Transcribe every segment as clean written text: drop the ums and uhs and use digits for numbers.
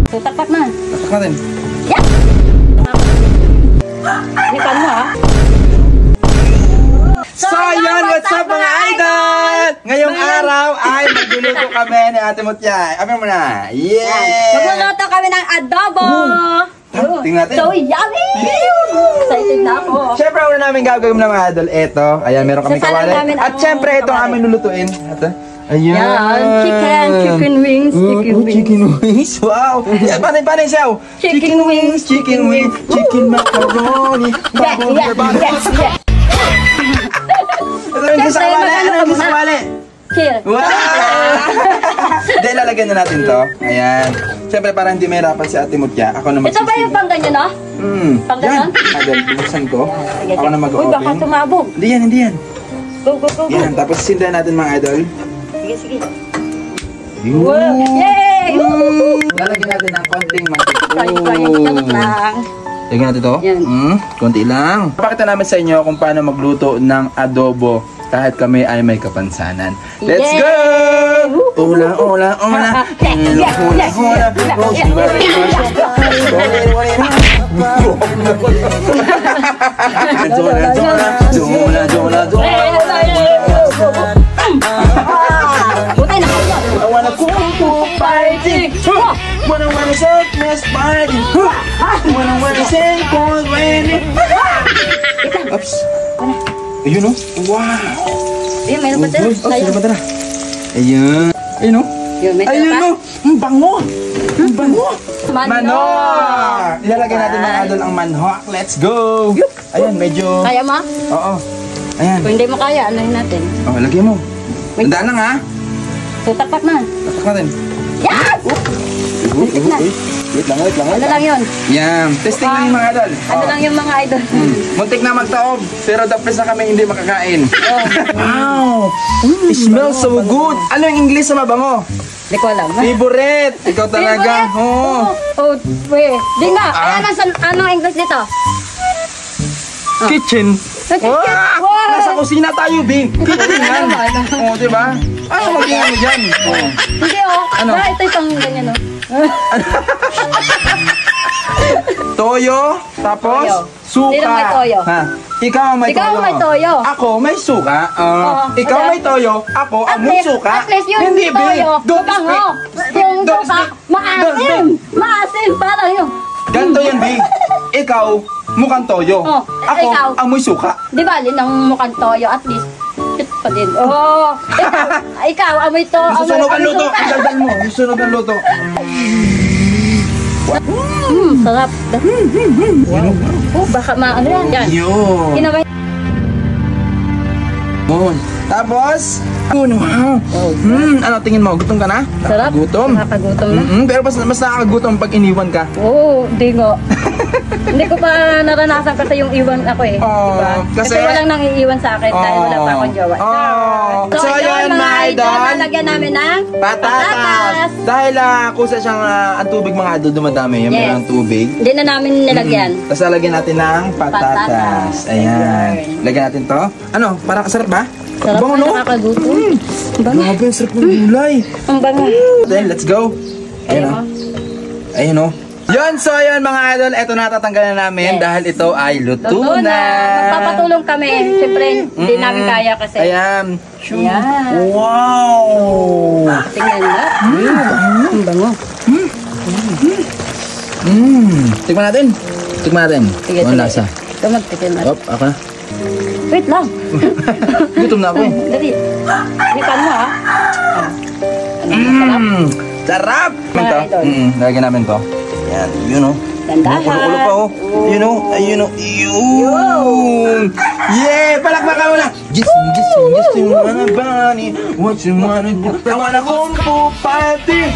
So, takpak na. Takpak natin. Yeah! Lipan mo, ha? So, yun, what's up mga idol? Ngayong araw ay magluluto kami ni Ate Mutya. Amin mo na. Yeah! Magluluto kami ng adobo! Tingnan natin. So yummy! Excited na ako. Siyempre, una namin gagawin ng mga idol. Eto, ayan, meron kami kawali. At siyempre, ito ang aming lulutuin. Ito. Ayan. Chicken wings. Chicken wings. Wow. Panay siyaw. Chicken wings. Chicken macaroni. Yes. Ito yung gusto kawali. Ano yung gusto kawali? Here. Wow! Dahil lalagyan na natin to. Ayan. Siyempre, para hindi mahirapan si Ate Mutya, ako na Ito ba yung pang ganyan, no? Pang yan. ganon? Adel, buksan ko. Ako na Uy, baka mag-open. tumabog. Hindi yan. Go. Yan, tapos sindahan natin mga idol. Sige. Yun. Wow. Yay! Lalagyan natin ng konting mantika. Sayang lang. Lagyan natin to. Yan. Konti lang. Pakita namin sa inyo kung paano magluto ng adobo kahit kami ay may kapansanan. Let's go! Ula. I wanna go party. Wanna sickness party. Wanna sing cold rain. Oops. Ayun o. Wow. Ayun, meron pa dyan. Ayun pa dyan. Ayun. Ayun o. Ayun o. Ang bango. Ang bango. Manok. Ilalagay natin mga idol ang manok. Let's go. Ayun, medyo. Kaya mo? Oo. Ayan. Kung hindi mo kaya, anahin natin. Oh, lagay mo. Tandaan lang ha. So, takpak na. Takpak natin. Yes! Wait lang. Ano lang yun? Yan. Testing lang yung mga idol. Ano lang yung mga idol? Muntik na magtaob, pero dapres na kami hindi makakain. Wow! It smells so good. Ano yung English sa mabango? Hindi ko alam. Favorite! Ikaw talaga. Oh, wait. Di nga. Anong English dito? Kitchen. Wow! Nasa kusina tayo, Bing. Kitchen yan. Oo, diba? Ano maging ano dyan? Hindi, Ano? Ito yung pang ganyan, Toyo, tapos Toyo. suka. Sino may toyo? Ha? Ikaw may Ikaw toyo. may toyo. Ako may suka. Ikaw may toyo. Ako ang may suka. At least yung Hindi, Bing. toyo, Don't mabango. speak. Yung Don't suka, speak. maasim. Maasim, parang yung... Ganto yan, Bing. Ikaw, mukhang toyo. Ako, ikaw. amoy suka. Di ba, ng mukhang toyo, at least, cute pa din. Ikaw, amoy to, Susunog ang amoy luto. suka. Isagdan mo. Susunog ang luto. Sarap. Baka maano yan. Yun. Kinamay. Yun. Tapos, wow. Ano, tingin mo? Gutom ka na? Sarap. Gutom. Nakakagutom na. Pero mas nakakagutom pag iniwan ka. Oo, di nga. Hindi ko pa naranasan kasi yung iwan ako eh. Diba? Kasi walang nang iiwan sa akin dahil wala pa akong jowa. So, yun mga idol. Lalagyan namin ng Patatas. Dahil kusa siyang ang tubig mga idol dumadami. Yung Yes. ng tubig. Hindi na namin nilagyan. Tapos lalagyan natin ng patatas. Ayan. Lagyan natin to. Ano? Parang sarap ba? Sarap Bango, na, no? nakakagutom. Grabe, sarap ng gulay. Ang bango. Then, let's go. Ayun o. Ayun o. Yun, so yun mga idol, eto na tatanggalan namin dahil ito ay luto na. Magpapatulong kami. Siyempre, hindi namin kaya kasi. Ayan. Ayan. Wow! Tingnan na. Ang bango. Tikman natin. Sige, Ano lasa? Ito magtikin natin. Op, ako na. Wait lang. Gutom na ako eh. Dali. Lipan mo ha. Sarap! Mga Ito. idol. Lagyan namin to. Yan, yun o. Dandahan. Kulo pa o. Yun o. Ayun o. Yun! Yeah! Palakpakan mo na! Gising, mga bunny. What you wanna do? I wanna go for party.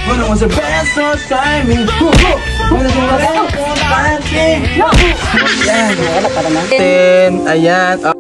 Wanna was the best of timing. Wanna go for party. Yan. Wala pa naman. Ayan.